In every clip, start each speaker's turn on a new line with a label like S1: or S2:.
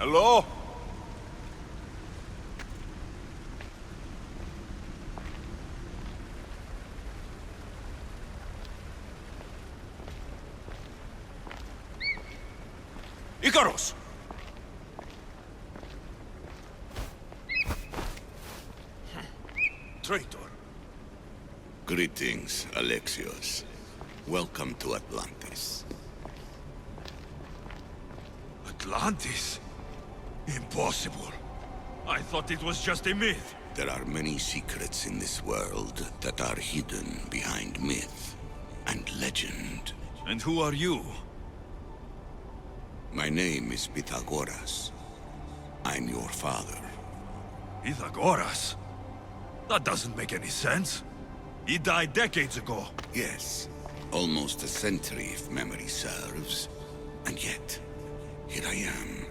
S1: Hello? Icarus! Traitor.
S2: Greetings, Alexios. Welcome to Atlantis.
S1: Atlantis? Impossible. I thought it was just a myth.
S2: There are many secrets in this world that are hidden behind myth and legend.
S1: And who are you?
S2: My name is Pythagoras. I'm your father.
S1: Pythagoras? That doesn't make any sense. He died decades ago.
S2: Yes, almost a century if memory serves. And yet, here I am,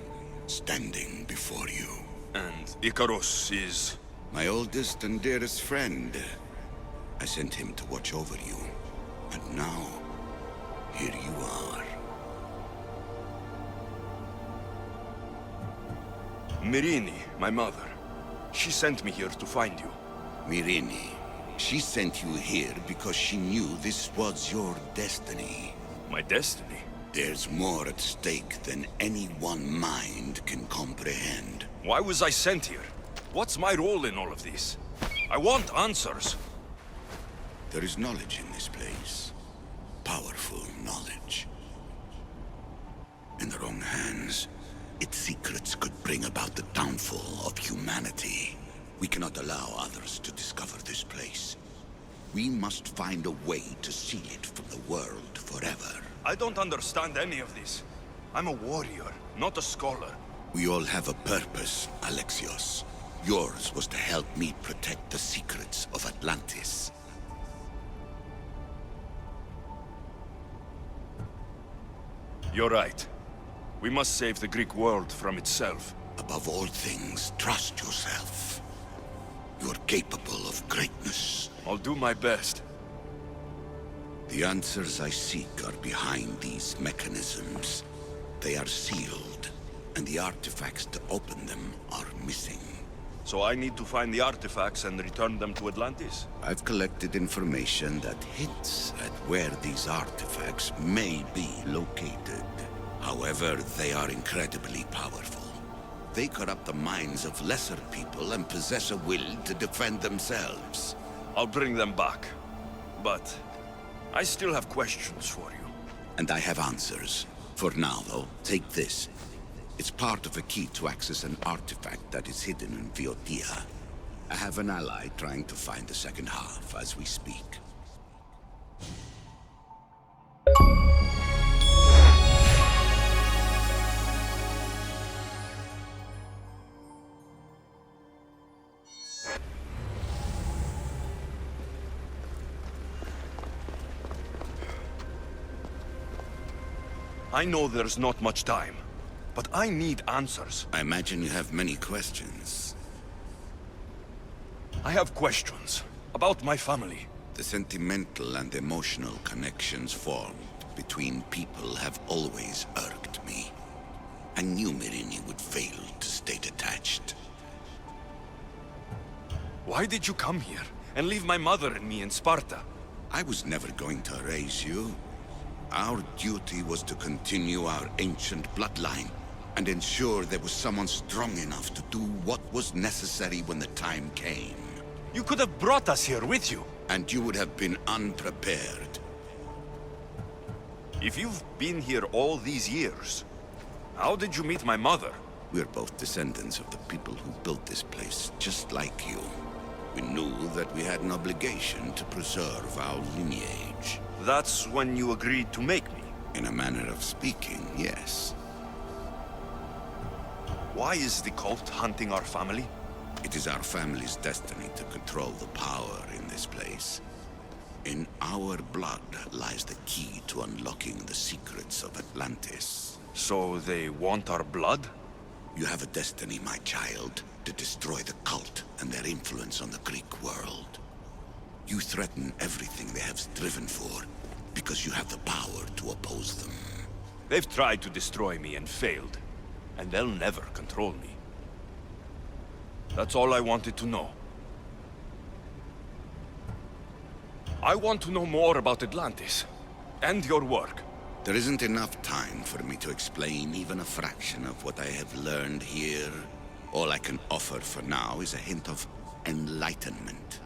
S2: standing before you.
S1: And Icarus is...
S2: My oldest and dearest friend. I sent him to watch over you. And now, here you are.
S1: Myrrine, my mother. She sent me here to find you.
S2: Myrrine. She sent you here because she knew this was your destiny.
S1: My destiny?
S2: There's more at stake than any one mind can comprehend.
S1: Why was I sent here? What's my role in all of this? I want answers.
S2: There is knowledge in this place. Powerful knowledge. In the wrong hands, its secrets could bring about the downfall of humanity. We cannot allow others to discover this place. We must find a way to seal it from the world forever.
S1: I don't understand any of this. I'm a warrior, not a scholar.
S2: We all have a purpose, Alexios. Yours was to help me protect the secrets of Atlantis.
S1: You're right. We must save the Greek world from itself.
S2: Above all things, trust yourself. You're capable of greatness.
S1: I'll do my best.
S2: The answers I seek are behind these mechanisms. They are sealed, and the artifacts to open them are missing.
S1: So I need to find the artifacts and return them to Atlantis?
S2: I've collected information that hints at where these artifacts may be located. However, they are incredibly powerful. They corrupt the minds of lesser people and possess a will to defend themselves.
S1: I'll bring them back. But I still have questions for you.
S2: And I have answers. For now, though, take this. It's part of a key to access an artifact that is hidden in Viotia. I have an ally trying to find the second half as we speak.
S1: I know there's not much time, but I need answers.
S2: I imagine you have many questions.
S1: I have questions about my family.
S2: The sentimental and emotional connections formed between people have always irked me. I knew Myrrine would fail to stay detached.
S1: Why did you come here and leave my mother and me in Sparta?
S2: I was never going to raise you. Our duty was to continue our ancient bloodline and ensure there was someone strong enough to do what was necessary when the time came.
S1: You could have brought us here with you.
S2: And you would have been unprepared.
S1: If you've been here all these years, how did you meet my mother?
S2: We're both descendants of the people who built this place, just like you. We knew that we had an obligation to preserve our lineage.
S1: That's when you agreed to make me.
S2: In a manner of speaking, yes.
S1: Why is the cult hunting our family?
S2: It is our family's destiny to control the power in this place. In our blood lies the key to unlocking the secrets of Atlantis.
S1: So they want our blood?
S2: You have a destiny, my child, to destroy the cult and their influence on the Greek world. You threaten everything they have striven for, because you have the power to oppose them.
S1: They've tried to destroy me and failed. and they'll never control me. That's all I wanted to know. I want to know more about Atlantis, and your work.
S2: There isn't enough time for me to explain even a fraction of what I have learned here. All I can offer for now is a hint of enlightenment.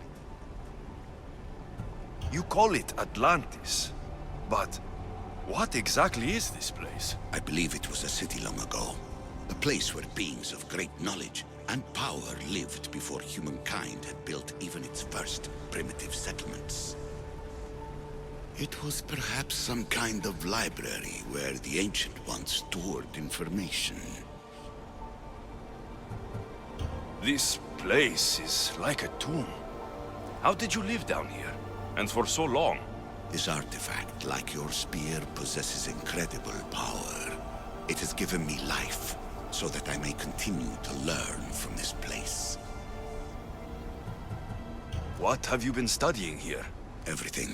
S1: You call it Atlantis, but what exactly is this place?
S2: I believe it was a city long ago. A place where beings of great knowledge and power lived before humankind had built even its first primitive settlements. It was perhaps some kind of library where the Ancient Ones stored information.
S1: This place is like a tomb. How did you live down here? And for so long?
S2: This artifact, like your spear, possesses incredible power. It has given me life, so that I may continue to learn from this place.
S1: What have you been studying here?
S2: Everything.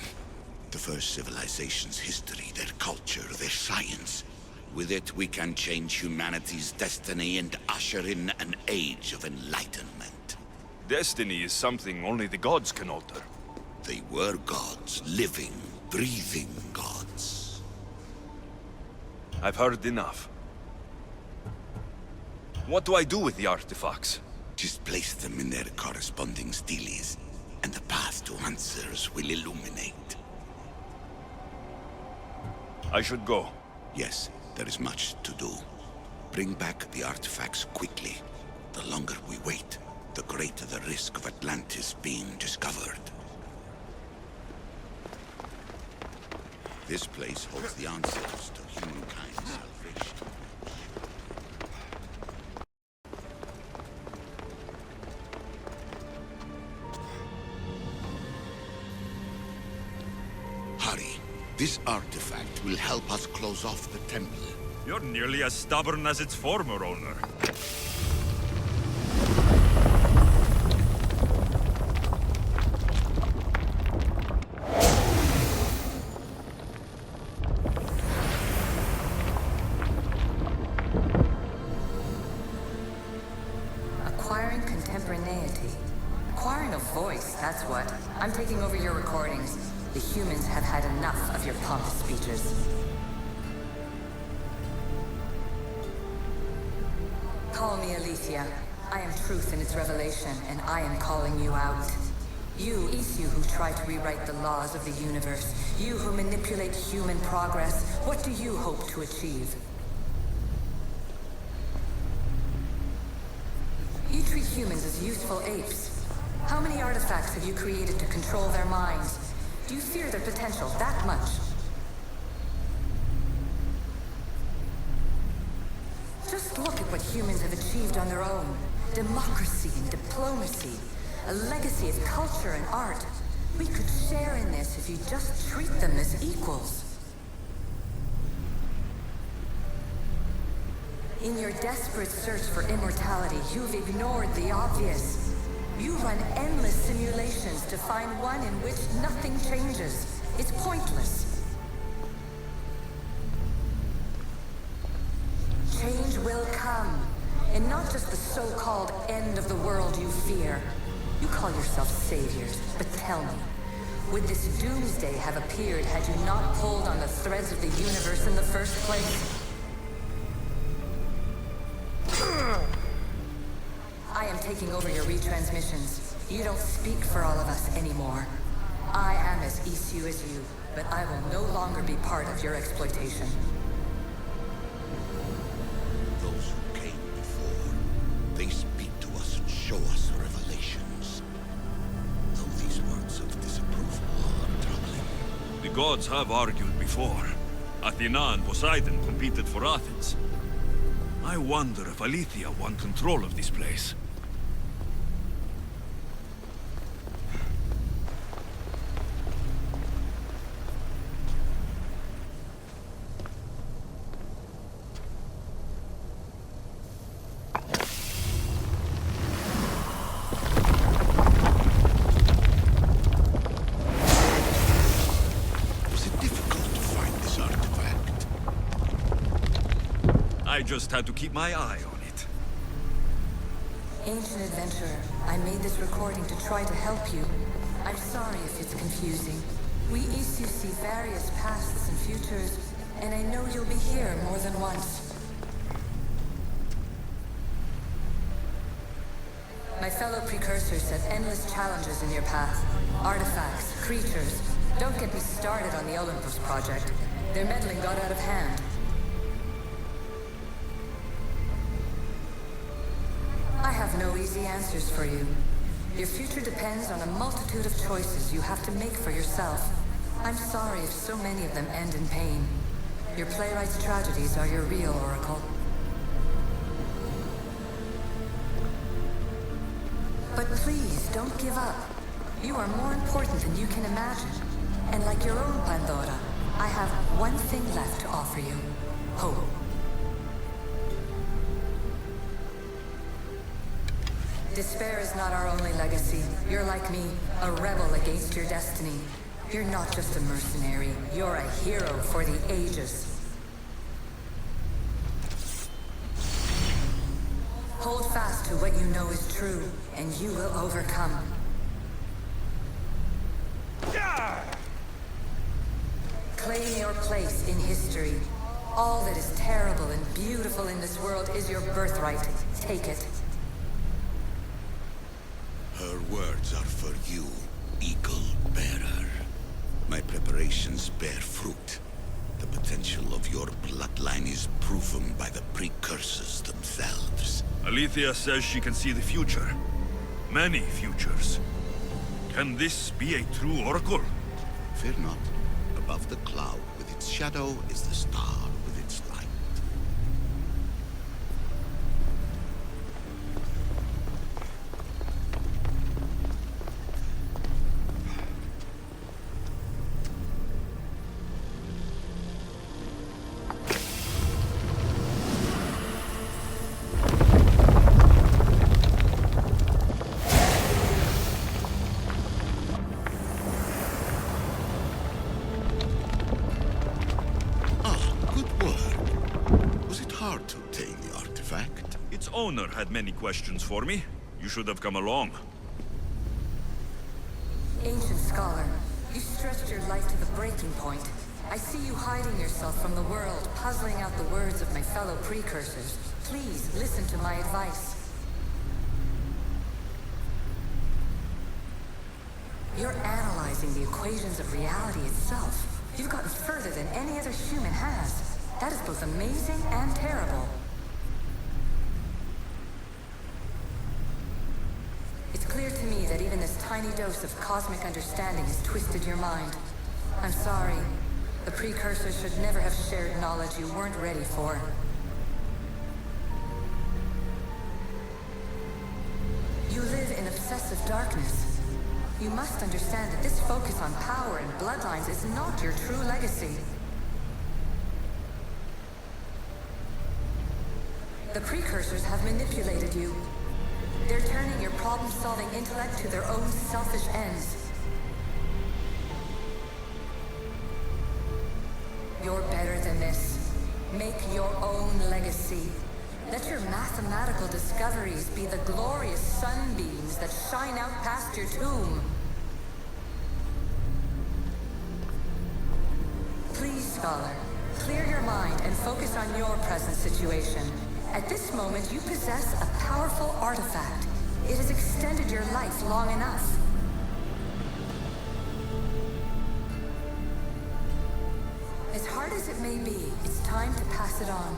S2: The first civilization's history, their culture, their science. With it, we can change humanity's destiny and usher in an age of enlightenment.
S1: Destiny is something only the gods can alter.
S2: They were gods, living, breathing gods.
S1: I've heard enough. What do I do with the artifacts?
S2: Just place them in their corresponding steles, and the path to answers will illuminate.
S1: I should go.
S2: Yes, there is much to do. Bring back the artifacts quickly. The longer we wait, the greater the risk of Atlantis being discovered. This place holds the answers to humankind's salvation. Hurry. This artifact will help us close off the temple.
S1: You're nearly as stubborn as its former owner.
S3: Acquiring contemporaneity. Acquiring a voice, that's what. I'm taking over your recordings. The humans have had enough of your pompous speeches. Call me Aletheia. I am truth in its revelation, and I am calling you out. You who try to rewrite the laws of the universe. You who manipulate human progress. What do you hope to achieve? You treat humans as useful apes. How many artifacts have you created to control their minds? Do you fear their potential that much? Just look at what humans have achieved on their own. Democracy and diplomacy. A legacy of culture and art. We could share in this if you just treat them as equals. In your desperate search for immortality, you've ignored the obvious. You run endless simulations to find one in which nothing changes. It's pointless. Change will come, and not just the so-called end of the world you fear. You call yourselves saviors, but tell me, would this doomsday have appeared had you not pulled on the threads of the universe in the first place? I am taking over your retransmissions. You don't speak for all of us anymore. I am as Isu as you, but I will no longer be part of your exploitation.
S2: Those who came before, they speak to us and show us revelations. Though these words of disapproval are troubling.
S1: The gods have argued before. Athena and Poseidon competed for Athens. I wonder if Aletheia won control of this place. I just had to keep my eye on it.
S3: Ancient adventurer, I made this recording to try to help you. I'm sorry if it's confusing. We Isu see various pasts and futures, and I know you'll be here more than once. My fellow precursors set endless challenges in your path. Artifacts, creatures. Don't get me started on the Olympus project. Their meddling got out of hand. I have no easy answers for you. Your future depends on a multitude of choices you have to make for yourself. I'm sorry if so many of them end in pain. Your playwright's tragedies are your real oracle. But please, don't give up. You are more important than you can imagine. And like your own Pandora, I have one thing left to offer you. Hope. Despair is not our only legacy. You're like me, a rebel against your destiny. You're not just a mercenary, you're a hero for the ages. Hold fast to what you know is true, and you will overcome. Claim your place in history. All that is terrible and beautiful in this world is your birthright. Take it.
S2: Her words are for you, Eagle Bearer. My preparations bear fruit. The potential of your bloodline is proven by the precursors themselves.
S1: Aletheia says she can see the future. Many futures. Can this be a true oracle?
S2: Fear not. Above the cloud with its shadow is the star with its light.
S1: Owner had many questions for me. You should have come along.
S3: Ancient scholar, you stretched your life to the breaking point. I see you hiding yourself from the world, puzzling out the words of my fellow precursors. Please, listen to my advice. You're analyzing the equations of reality itself. You've gotten further than any other human has. That is both amazing and terrible. It's clear to me that even this tiny dose of cosmic understanding has twisted your mind. I'm sorry. The precursors should never have shared knowledge you weren't ready for. You live in obsessive darkness. You must understand that this focus on power and bloodlines is not your true legacy. The precursors have manipulated you. They're turning your problem-solving intellect to their own selfish ends. You're better than this. Make your own legacy. Let your mathematical discoveries be the glorious sunbeams that shine out past your tomb. Please, scholar, clear your mind and focus on your present situation. At this moment, you possess a powerful artifact. It has extended your life long enough. As hard as it may be, it's time to pass it on.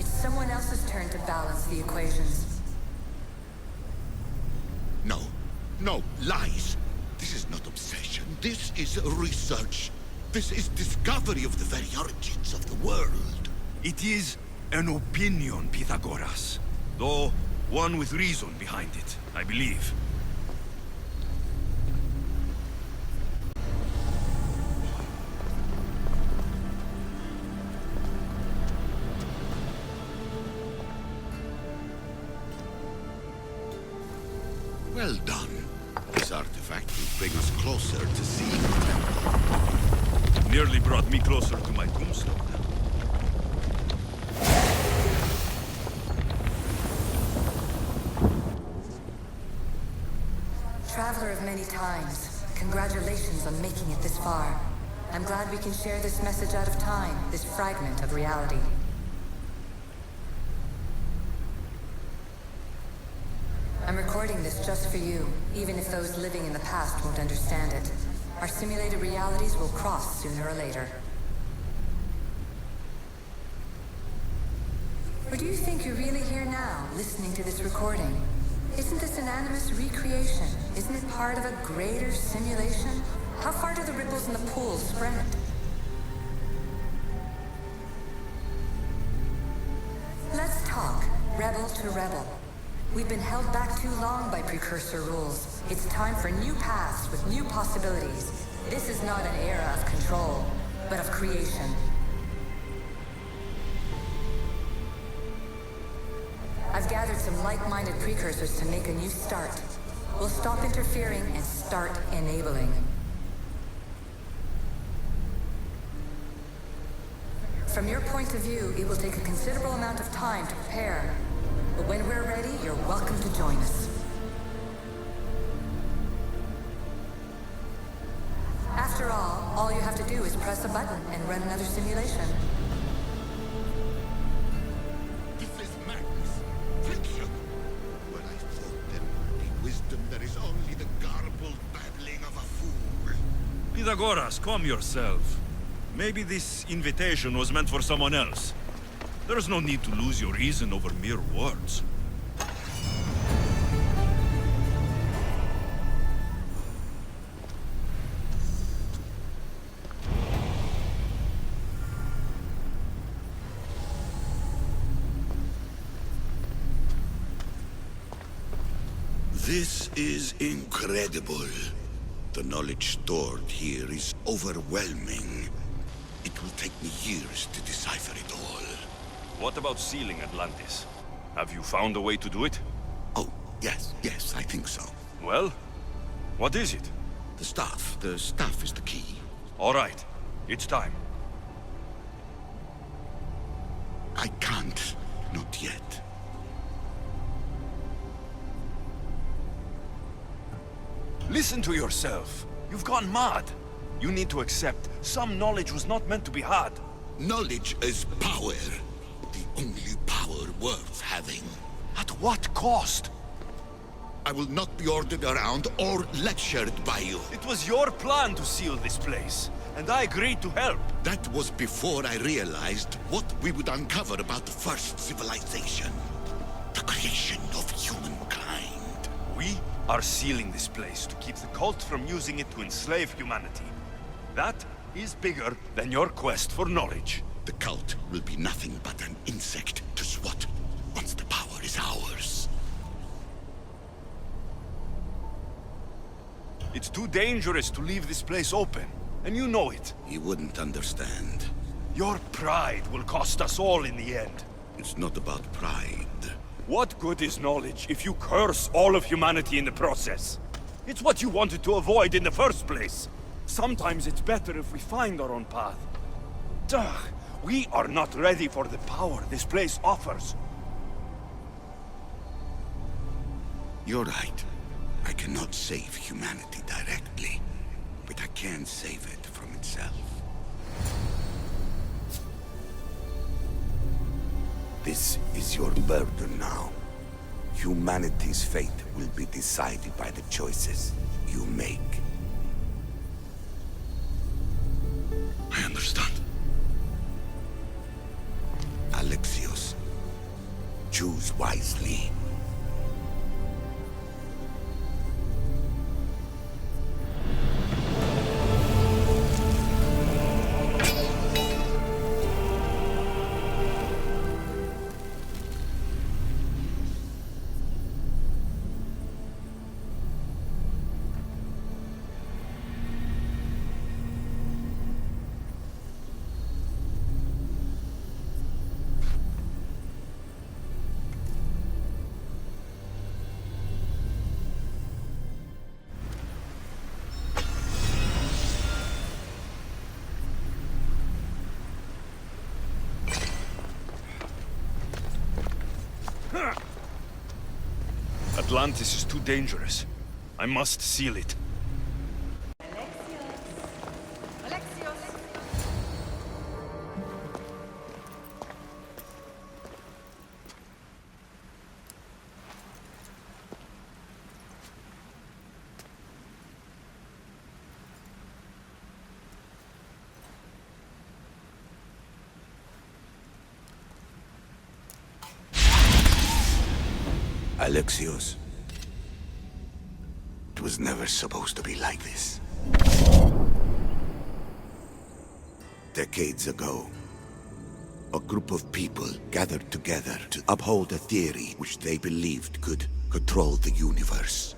S3: It's someone else's turn to balance the equations.
S2: No. No, lies. This is not obsession. This is research. This is discovery of the very origins of the world.
S1: It is an opinion, Pythagoras. Though, one with reason behind it, I believe.
S2: Well done. This artifact will bring us closer to seeing the temple.
S1: Nearly brought me closer to my tombstone.
S3: Traveler of many times, congratulations on making it this far. I'm glad we can share this message out of time, this fragment of reality. I'm recording this just for you, even if those living in the past won't understand it. Our simulated realities will cross sooner or later. Or do you think you're really here now, listening to this recording? Isn't this an animus recreation? Isn't it part of a greater simulation? How far do the ripples in the pool spread? Let's talk, rebel to rebel. We've been held back too long by precursor rules. It's time for new paths with new possibilities. This is not an era of control, but of creation. I've gathered some like-minded precursors to make a new start. We'll stop interfering and start enabling. From your point of view, it will take a considerable amount of time to prepare. But when we're ready, you're welcome to join us. After all you have to do is press a button and run another simulation.
S2: This is madness. Fiction. When I thought there would be wisdom, there is only the garbled babbling of a fool.
S1: Pythagoras, calm yourself. Maybe this invitation was meant for someone else. There's no need to lose your reason over mere words.
S2: This is incredible. The knowledge stored here is overwhelming. It will take me years to decipher it all.
S1: What about sealing Atlantis? Have you found a way to do it?
S2: Oh, yes, I think so.
S1: Well, what is it?
S2: The staff is the key.
S1: All right, it's time.
S2: I can't, not yet.
S1: Listen to yourself. You've gone mad. You need to accept some knowledge was not meant to be had.
S2: Knowledge is power. The only power worth having.
S1: At what cost?
S2: I will not be ordered around or lectured by you.
S1: It was your plan to seal this place, and I agreed to help.
S2: That was before I realized what we would uncover about the first civilization. The creation of humankind.
S1: We are sealing this place to keep the cult from using it to enslave humanity. That is bigger than your quest for knowledge.
S2: The cult will be nothing but an insect to swat once the power is ours.
S1: It's too dangerous to leave this place open, and you know it.
S2: You wouldn't understand.
S1: Your pride will cost us all in the end.
S2: It's not about pride.
S1: What good is knowledge if you curse all of humanity in the process? It's what you wanted to avoid in the first place. Sometimes it's better if we find our own path. Duh, we are not ready for the power this place offers.
S2: You're right. I cannot save humanity directly, but I can save it from itself. This is your burden now. Humanity's fate will be decided by the choices you make. I understand. Alexios, choose wisely.
S1: Atlantis is too dangerous. I must seal it.
S2: Alexios. It was never supposed to be like this. Decades ago, a group of people gathered together to uphold a theory which they believed could control the universe.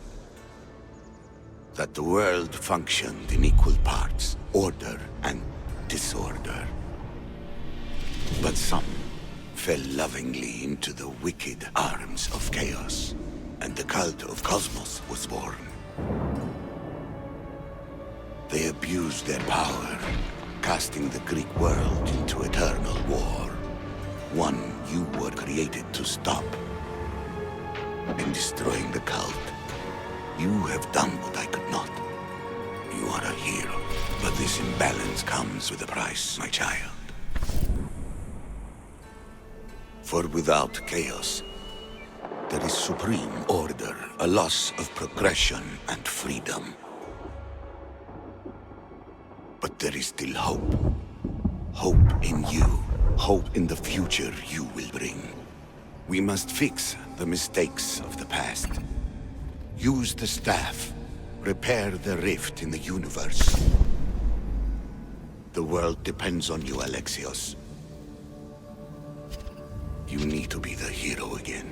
S2: That the world functioned in equal parts, order and disorder. But some fell lovingly into the wicked arms of chaos, and the cult of Cosmos was born. They abused their power, casting the Greek world into eternal war. One you were created to stop. In destroying the cult, you have done what I could not. You are a hero, but this imbalance comes with a price, my child. For without chaos, there is supreme order, a loss of progression and freedom. But there is still hope. Hope in you. Hope in the future you will bring. We must fix the mistakes of the past. Use the staff. Repair the rift in the universe. The world depends on you, Alexios. You need to be the hero again.